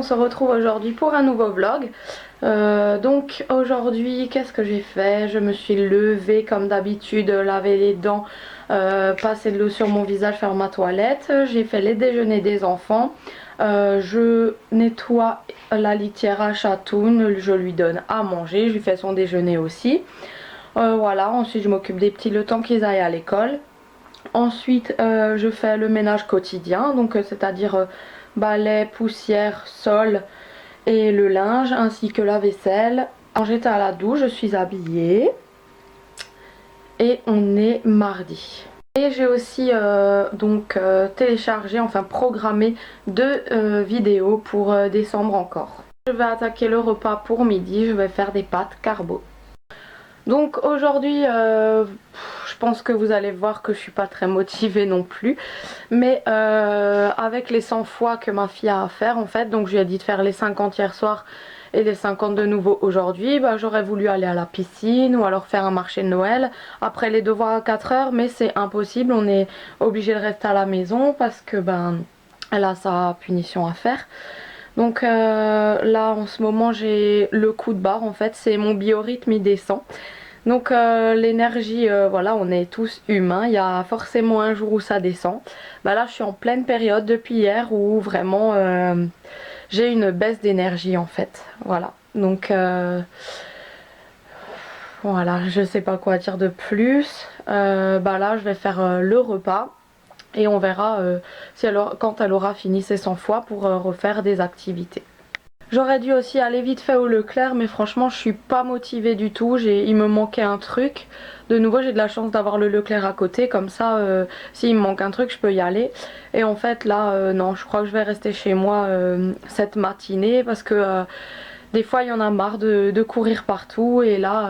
on se retrouve aujourd'hui pour un nouveau vlog. Donc aujourd'hui, qu'est-ce que j'ai fait? Je me suis levée comme d'habitude, laver les dents, passer de l'eau sur mon visage, faire ma toilette. J'ai fait les déjeuners des enfants. Je nettoie la litière à Chatoun, je lui donne à manger, je lui fais son déjeuner aussi. Voilà, ensuite je m'occupe des petits le temps qu'ils aillent à l'école. Ensuite je fais le ménage quotidien, donc c'est-à-dire balai, poussière, sol et le linge ainsi que la vaisselle. Quand j'étais à la douche, je suis habillée et on est mardi. Et j'ai aussi téléchargé, enfin programmé 2 vidéos pour décembre encore. Je vais attaquer le repas pour midi, je vais faire des pâtes carbo. Donc aujourd'hui, je pense que vous allez voir que je suis pas très motivée non plus. Mais avec les 100 fois que ma fille a à faire en fait, donc je lui ai dit de faire les 50 hier soir et les 50 de nouveau aujourd'hui, bah, j'aurais voulu aller à la piscine ou alors faire un marché de Noël après les devoirs à 4 heures, mais c'est impossible, on est obligé de rester à la maison parce que ben elle a sa punition à faire. Donc là en ce moment j'ai le coup de barre en fait, c'est mon biorhythme il descend. Donc l'énergie, voilà, on est tous humains, il y a forcément un jour où ça descend. Bah là je suis en pleine période depuis hier où vraiment j'ai une baisse d'énergie en fait, voilà. Donc voilà, je sais pas quoi dire de plus. Bah là je vais faire le repas. Et on verra si quand elle aura fini ses 100 fois pour refaire des activités. J'aurais dû aussi aller vite fait au Leclerc, mais franchement je suis pas motivée du tout, il me manquait un truc. De nouveau j'ai de la chance d'avoir le Leclerc à côté, comme ça s'il me manque un truc je peux y aller. Et en fait là non, je crois que je vais rester chez moi cette matinée parce que des fois il y en a marre de courir partout. Et là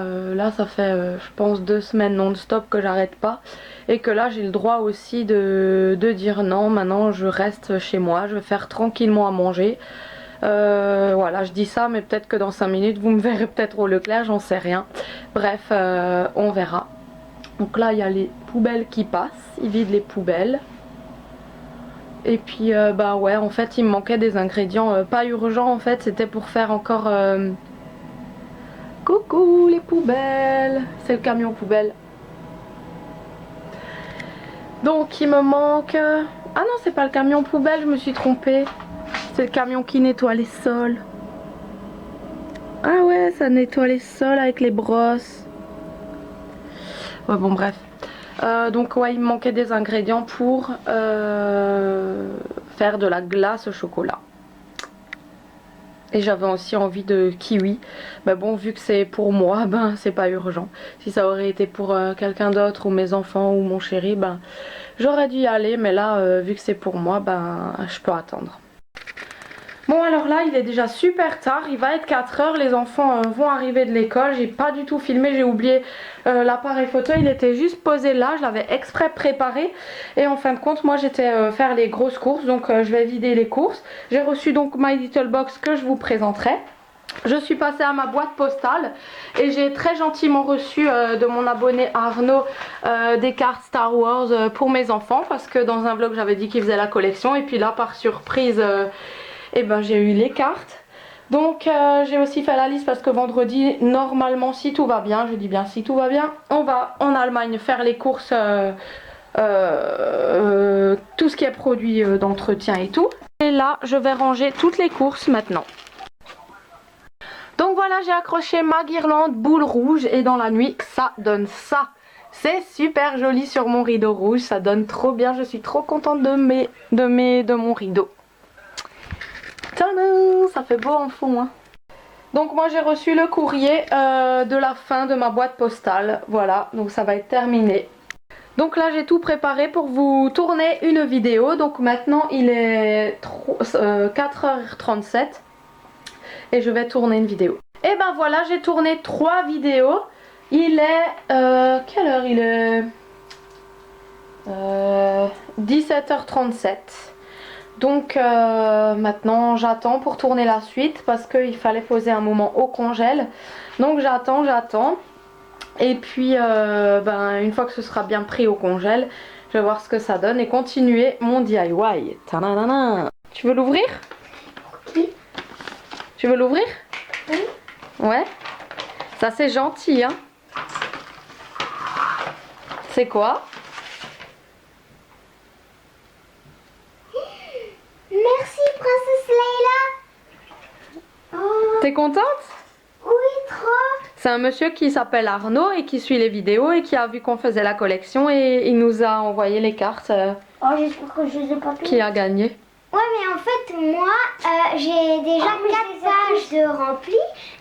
ça fait je pense 2 semaines non-stop que j'arrête pas. Et que là j'ai le droit aussi de dire non, maintenant je reste chez moi, je vais faire tranquillement à manger. Voilà, je dis ça, mais peut-être que dans 5 minutes vous me verrez peut-être au Leclerc, j'en sais rien. Bref, on verra. Donc là il y a les poubelles qui passent, ils vident les poubelles. Et puis bah ouais, en fait il me manquait des ingrédients pas urgents en fait, c'était pour faire encore... Coucou les poubelles, c'est le camion poubelle. Donc il me manque... Ah non, c'est pas le camion poubelle, je me suis trompée. C'est le camion qui nettoie les sols. Ah ouais, ça nettoie les sols avec les brosses. Ouais, bon bref. Donc ouais, il me manquait des ingrédients pour faire de la glace au chocolat. Et j'avais aussi envie de kiwi. Mais bon, vu que c'est pour moi, ben c'est pas urgent. Si ça aurait été pour quelqu'un d'autre ou mes enfants ou mon chéri, ben j'aurais dû y aller. Mais là, vu que c'est pour moi, ben je peux attendre. Bon alors là il est déjà super tard, il va être 4 heures, les enfants vont arriver de l'école. J'ai pas du tout filmé, j'ai oublié l'appareil photo, il était juste posé là, je l'avais exprès préparé. Et en fin de compte moi j'étais faire les grosses courses, donc je vais vider les courses. J'ai reçu donc My Little Box que je vous présenterai. Je suis passée à ma boîte postale et j'ai très gentiment reçu de mon abonné Arnaud des cartes Star Wars pour mes enfants. Parce que dans un vlog j'avais dit qu'il faisait la collection et puis là par surprise... et ben j'ai eu les cartes. Donc j'ai aussi fait la liste parce que vendredi normalement si tout va bien, je dis bien si tout va bien, on va en Allemagne faire les courses, tout ce qui est produit d'entretien et tout. Et là je vais ranger toutes les courses maintenant. Donc voilà, j'ai accroché ma guirlande boule rouge et dans la nuit ça donne ça. C'est super joli sur mon rideau rouge, ça donne trop bien, je suis trop contente de mon rideau. Tadam, ça fait beau en fond hein. Donc moi j'ai reçu le courrier de la fin de ma boîte postale. Voilà, donc ça va être terminé. Donc là j'ai tout préparé pour vous tourner une vidéo. Donc maintenant il est 4h37 et je vais tourner une vidéo. Et ben voilà, j'ai tourné 3 vidéos. Il est... quelle heure il est 17h37. Donc maintenant j'attends pour tourner la suite parce qu'il fallait poser un moment au congèle. Donc j'attends. Et puis une fois que ce sera bien pris au congèle, je vais voir ce que ça donne et continuer mon DIY. Ta-da-da-da. Tu veux l'ouvrir? Oui. Tu veux l'ouvrir? Oui. Ouais. Ça c'est gentil, hein. C'est quoi? Merci, princesse Leila. Oh, T'es contente? oui, trop. C'est un monsieur qui s'appelle Arnaud et qui suit les vidéos et qui a vu qu'on faisait la collection et il nous a envoyé les cartes Oh, j'espère que je les ai pas toutes. qui a gagné. Ouais, mais en fait, moi, j'ai déjà 4 pages de remplis.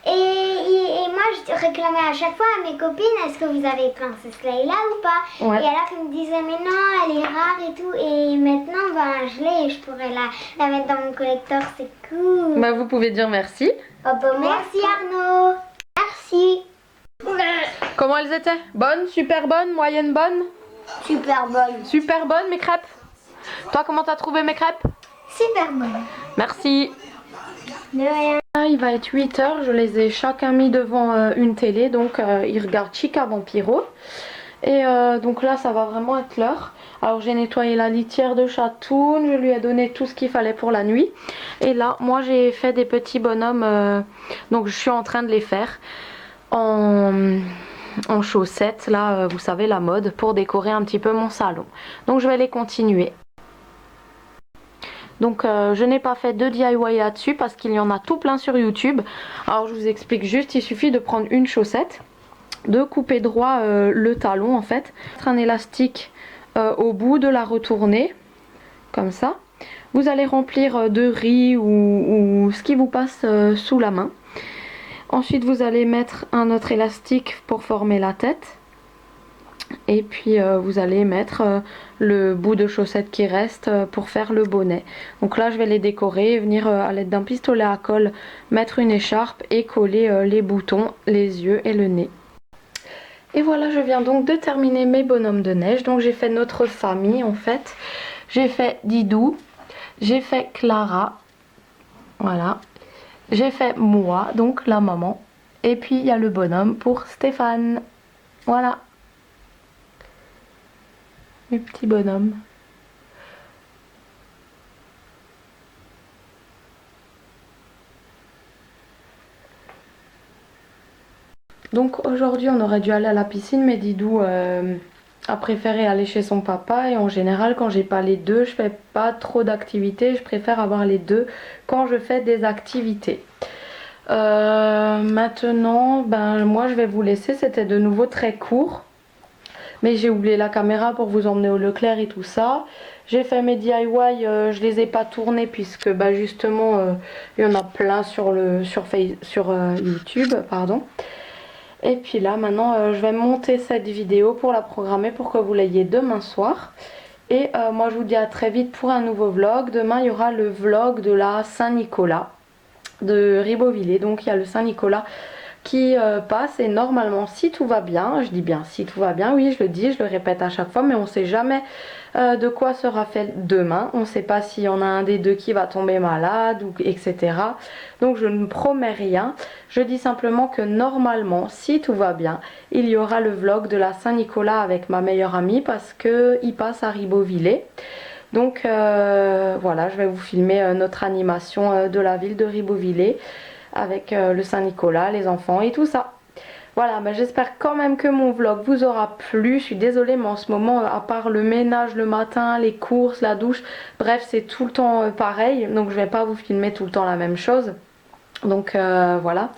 Et moi, je réclamais à chaque fois à mes copines, est-ce que vous avez Princesse Leila ou pas? Ouais. Et alors, ils me disaient, mais non, elle est rare et tout. Et maintenant, ben, je l'ai et je pourrais la mettre dans mon collector, c'est cool. Bah, vous pouvez dire merci. Oh, bah, merci Arnaud. Merci. Comment elles étaient? Bonnes, super bonnes, moyenne bonnes? Super bonne. Super bonnes mes crêpes. Toi, comment t'as trouvé mes crêpes? Super bonne. Merci. De rien. Il va être 8h, je les ai chacun mis devant une télé, donc ils regardent Chica Vampiro. Et donc là ça va vraiment être l'heure. Alors j'ai nettoyé la litière de Chatoun, je lui ai donné tout ce qu'il fallait pour la nuit. Et là moi j'ai fait des petits bonhommes, donc je suis en train de les faire en chaussettes, là vous savez la mode, pour décorer un petit peu mon salon. Donc je vais les continuer. Donc je n'ai pas fait de DIY là-dessus parce qu'il y en a tout plein sur YouTube. Alors je vous explique juste, il suffit de prendre une chaussette, de couper droit le talon en fait, mettre un élastique au bout, de la retourner comme ça. Vous allez remplir de riz ou ce qui vous passe sous la main. Ensuite vous allez mettre un autre élastique pour former la tête. Et puis vous allez mettre le bout de chaussette qui reste pour faire le bonnet. Donc là je vais les décorer, venir à l'aide d'un pistolet à colle mettre une écharpe et coller les boutons, les yeux et le nez. Et voilà, je viens donc de terminer mes bonhommes de neige. Donc j'ai fait notre famille en fait. J'ai fait Didou, j'ai fait Clara, voilà. J'ai fait moi, donc la maman. Et puis il y a le bonhomme pour Stéphane, voilà. Mes petits bonhommes. Donc aujourd'hui on aurait dû aller à la piscine, mais Didou a préféré aller chez son papa. Et en général quand j'ai pas les deux, je fais pas trop d'activités. Je préfère avoir les deux quand je fais des activités. Maintenant, ben, moi je vais vous laisser, c'était de nouveau très court. Mais j'ai oublié la caméra pour vous emmener au Leclerc et tout ça. J'ai fait mes DIY, je les ai pas tournés puisque bah, justement il y en a plein sur YouTube, pardon. Et puis là maintenant je vais monter cette vidéo pour la programmer pour que vous l'ayez demain soir. Et moi je vous dis à très vite pour un nouveau vlog. Demain il y aura le vlog de la Saint-Nicolas de Ribeauvillé. Donc il y a le Saint-Nicolas qui passe et normalement si tout va bien, je dis bien si tout va bien, oui je le dis, je le répète à chaque fois, mais on sait jamais de quoi sera fait demain, on sait pas s'il y en a un des deux qui va tomber malade ou etc. Donc je ne promets rien, je dis simplement que normalement si tout va bien, il y aura le vlog de la Saint-Nicolas avec ma meilleure amie parce que il passe à Ribeauvillé. Donc voilà, je vais vous filmer notre animation de la ville de Ribeauvillé avec le Saint-Nicolas, les enfants et tout ça. Voilà, bah, j'espère quand même que mon vlog vous aura plu. Je suis désolée mais en ce moment, à part le ménage le matin, les courses, la douche, bref c'est tout le temps pareil. Donc je vais pas vous filmer tout le temps la même chose. Donc voilà.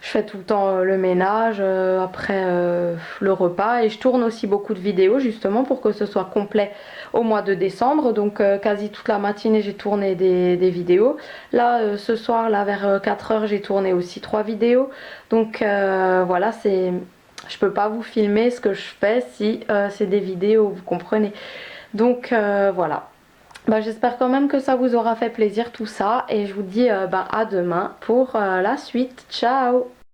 Je fais tout le temps le ménage, après le repas et je tourne aussi beaucoup de vidéos justement pour que ce soit complet au mois de décembre. Donc quasi toute la matinée j'ai tourné des vidéos. Là ce soir là vers 4h j'ai tourné aussi 3 vidéos. Donc voilà, je peux pas vous filmer ce que je fais si c'est des vidéos, vous comprenez. Donc voilà. Bah, j'espère quand même que ça vous aura fait plaisir tout ça et je vous dis à demain pour la suite. Ciao!